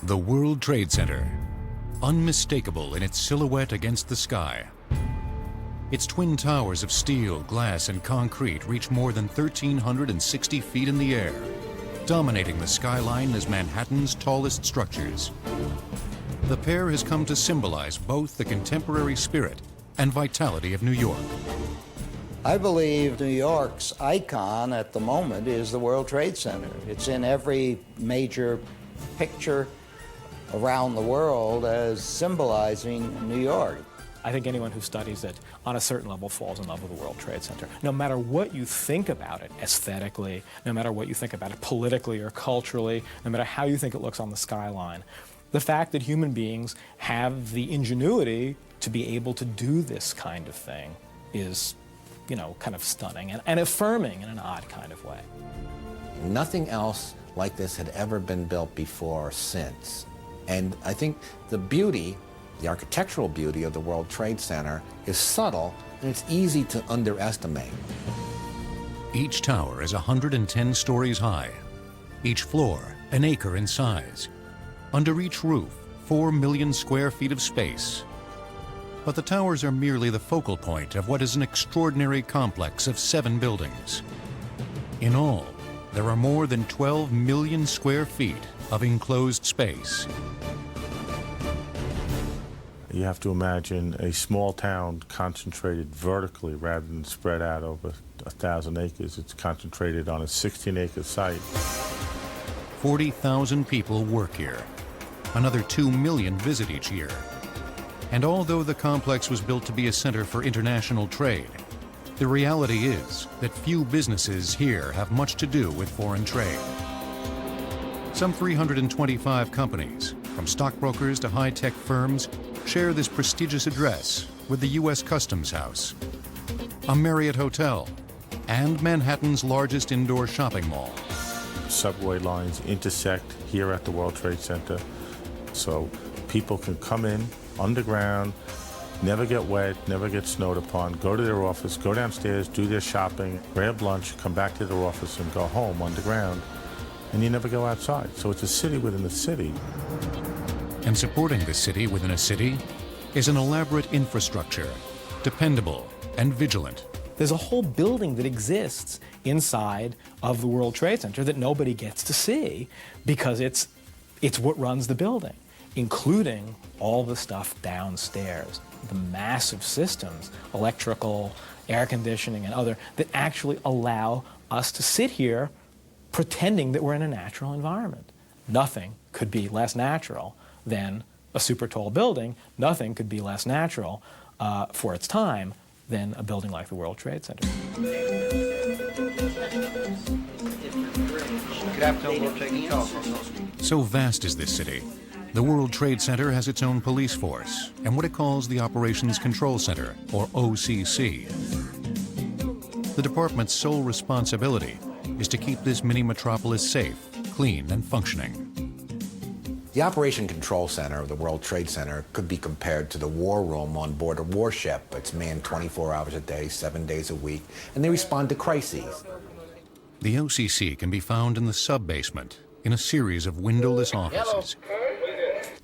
The World Trade Center, unmistakable in its silhouette against the sky. Its twin towers of steel, glass, and concrete reach more than 1,360 feet in the air, dominating the skyline as Manhattan's tallest structures. The pair has come to symbolize both the contemporary spirit and vitality of New York. I believe New York's icon at the moment is the World Trade Center. It's in every major picture around the world as symbolizing New York. I think anyone who studies it on a certain level falls in love with the World Trade Center. No matter what you think about it aesthetically, no matter what you think about it politically or culturally, no matter how you think it looks on the skyline, the fact that human beings have the ingenuity to be able to do this kind of thing is, you know, kind of stunning and affirming in an odd kind of way. Nothing else like this had ever been built before or since. And I think the beauty, the architectural beauty of the World Trade Center is subtle and it's easy to underestimate. Each tower is 110 stories high, each floor an acre in size. Under each roof, 4 million square feet of space. But the towers are merely the focal point of what is an extraordinary complex of 7 buildings. In all, there are more than 12 million square feet of enclosed space. You have to imagine a small town concentrated vertically rather than spread out over 1,000 acres. It's concentrated on a 16-acre site. 40,000 people work here. Another 2 million visit each year. And although the complex was built to be a center for international trade, the reality is that few businesses here have much to do with foreign trade. Some 325 companies, from stockbrokers to high-tech firms, share this prestigious address with the U.S. Customs House, a Marriott hotel, and Manhattan's largest indoor shopping mall. Subway lines intersect here at the World Trade Center, so people can come in underground, never get wet, never get snowed upon, go to their office, go downstairs, do their shopping, grab lunch, come back to their office and go home underground, and you never go outside. So it's a city within a city. And supporting the city within a city is an elaborate infrastructure, dependable and vigilant. There's a whole building that exists inside of the World Trade Center that nobody gets to see because it's what runs the building, including all the stuff downstairs, the massive systems, electrical, air conditioning, and other, that actually allow us to sit here pretending that we're in a natural environment. Nothing could be less natural than a super tall building. Nothing could be less natural for its time than a building like the World Trade Center. So vast is this city, the World Trade Center has its own police force and what it calls the Operations Control Center, or OCC. The department's sole responsibility is to keep this mini metropolis safe, clean, and functioning. The Operation Control Center of the World Trade Center could be compared to the war room on board a warship. It's manned 24 hours a day, 7 days a week, and they respond to crises. The OCC can be found in the sub-basement in a series of windowless offices.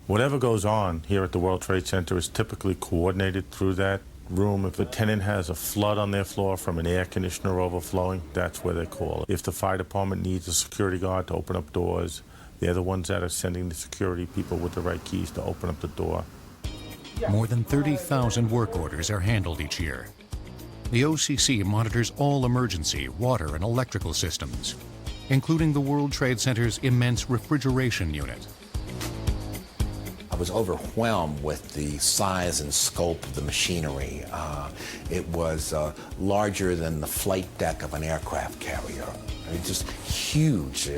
Whatever goes on here at the World Trade Center is typically coordinated through that room. If a tenant has a flood on their floor from an air conditioner overflowing, that's where they call it. If the fire department needs a security guard to open up doors, they're the ones that are sending the security people with the right keys to open up the door. More than 30,000 work orders are handled each year. The OCC monitors all emergency water and electrical systems, including the World Trade Center's immense refrigeration unit. I was overwhelmed with the size and scope of the machinery. It was larger than the flight deck of an aircraft carrier. I mean, just huge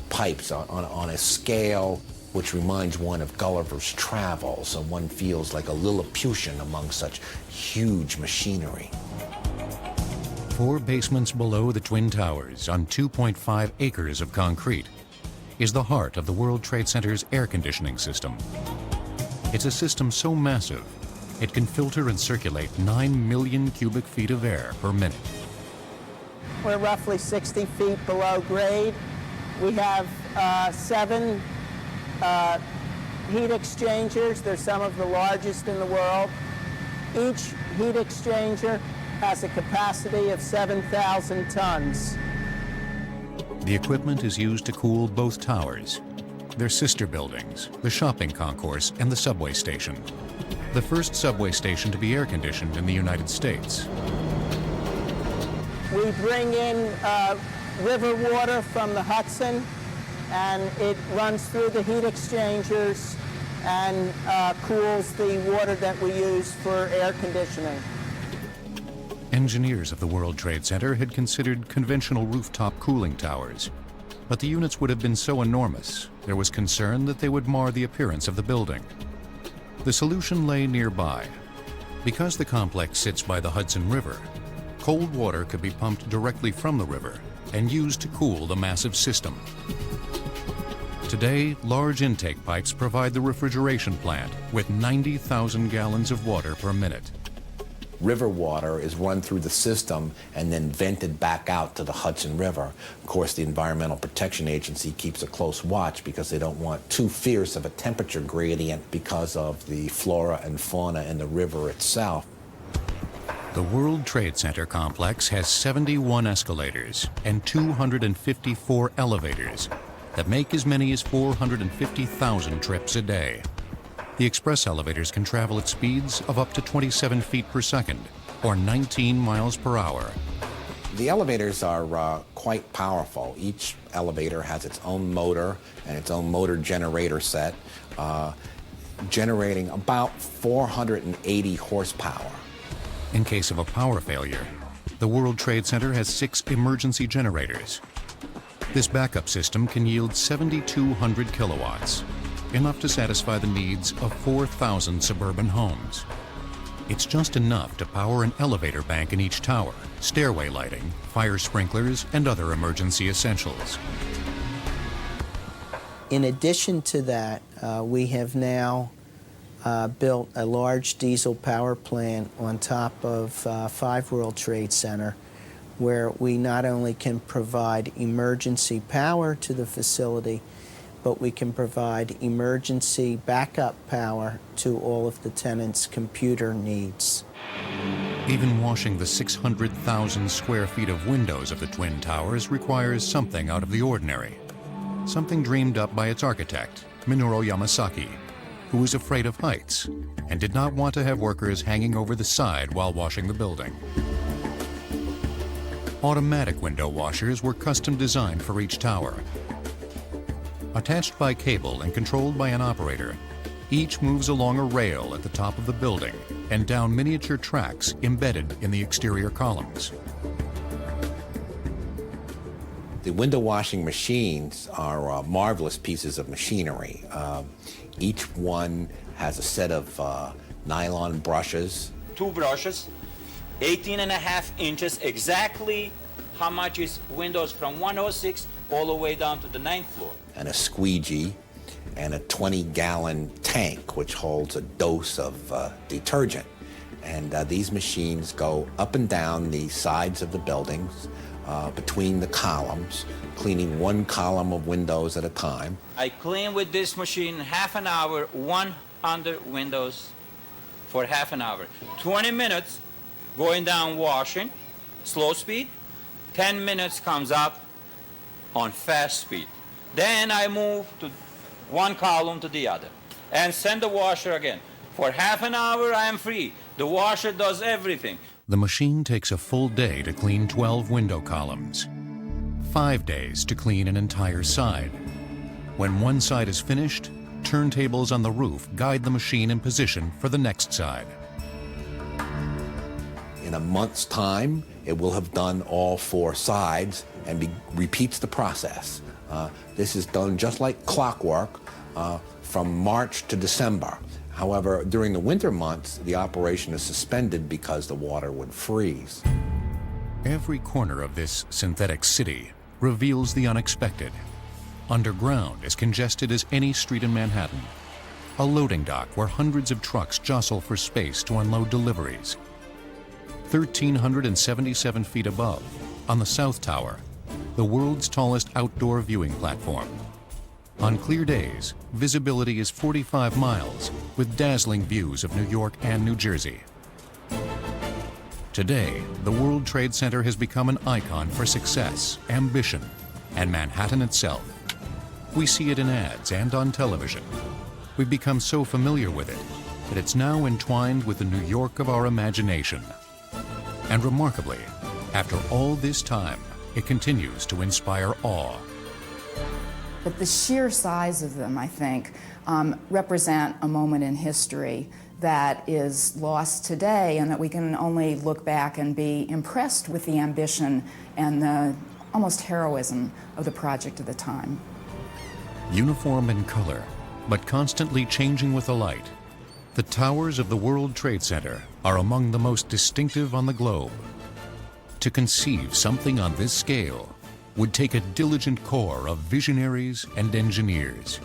pipes on a scale which reminds one of Gulliver's Travels, so one feels like a Lilliputian among such huge machinery. 4 basements below the Twin Towers on 2.5 acres of concrete is the heart of the World Trade Center's air conditioning system. It's a system so massive, it can filter and circulate 9 million cubic feet of air per minute. We're roughly 60 feet below grade. We have 7 heat exchangers. They're some of the largest in the world. Each heat exchanger has a capacity of 7,000 tons. The equipment is used to cool both towers, their sister buildings, the shopping concourse, and the subway station. The first subway station to be air-conditioned in the United States. We bring in river water from the Hudson, and it runs through the heat exchangers and cools the water that we use for air conditioning. Engineers of the World Trade Center had considered conventional rooftop cooling towers, but the units would have been so enormous, there was concern that they would mar the appearance of the building. The solution lay nearby. Because the complex sits by the Hudson River, cold water could be pumped directly from the river and used to cool the massive system. Today, large intake pipes provide the refrigeration plant with 90,000 gallons of water per minute. River water is run through the system and then vented back out to the Hudson River. Of course, the Environmental Protection Agency keeps a close watch because they don't want too fierce of a temperature gradient because of the flora and fauna in the river itself. The World Trade Center complex has 71 escalators and 254 elevators that make as many as 450,000 trips a day. The express elevators can travel at speeds of up to 27 feet per second, or 19 miles per hour. The elevators are quite powerful. Each elevator has its own motor and its own motor generator set, generating about 480 horsepower. In case of a power failure, the World Trade Center has 6 emergency generators. This backup system can yield 7,200 kilowatts, enough to satisfy the needs of 4,000 suburban homes. It's just enough to power an elevator bank in each tower, stairway lighting, fire sprinklers, and other emergency essentials. In addition to that, we have now built a large diesel power plant on top of 5 World Trade Center, where we not only can provide emergency power to the facility, but we can provide emergency backup power to all of the tenants' computer needs. Even washing the 600,000 square feet of windows of the Twin Towers requires something out of the ordinary. Something dreamed up by its architect, Minoru Yamasaki, who was afraid of heights and did not want to have workers hanging over the side while washing the building. Automatic window washers were custom designed for each tower. Attached by cable and controlled by an operator, each moves along a rail at the top of the building and down miniature tracks embedded in the exterior columns. The window washing machines are marvelous pieces of machinery. Each one has a set of nylon brushes. 2 brushes, 18.5 inches, exactly how much is windows from 106 all the way down to the 9th floor. And a squeegee, and a 20-gallon tank, which holds a dose of detergent. And these machines go up and down the sides of the buildings, between the columns, cleaning 1 column of windows at a time. I clean with this machine half an hour, 100 windows for half an hour. 20 minutes going down washing, slow speed. 10 minutes comes up on fast speed. Then I move to 1 column to the other and send the washer again. For half an hour I am free. The washer does everything. The machine takes a full day to clean 12 window columns, 5 days to clean an entire side. When one side is finished, turntables on the roof guide the machine in position for the next side. In a month's time, it will have done all 4 sides and repeats the process. This is done just like clockwork from March to December. However, during the winter months, the operation is suspended because the water would freeze. Every corner of this synthetic city reveals the unexpected. Underground, as congested as any street in Manhattan. A loading dock where hundreds of trucks jostle for space to unload deliveries. 1,377 feet above, on the South Tower, the world's tallest outdoor viewing platform. On clear days, visibility is 45 miles with dazzling views of New York and New Jersey. Today, the World Trade Center has become an icon for success, ambition, and Manhattan itself. We see it in ads and on television. We've become so familiar with it that it's now entwined with the New York of our imagination. And remarkably, after all this time, it continues to inspire awe. But the sheer size of them, I think, represent a moment in history that is lost today, and that we can only look back and be impressed with the ambition and the almost heroism of the project at the time. Uniform in color, but constantly changing with the light, the towers of the World Trade Center are among the most distinctive on the globe. To conceive something on this scale would take a diligent corps of visionaries and engineers.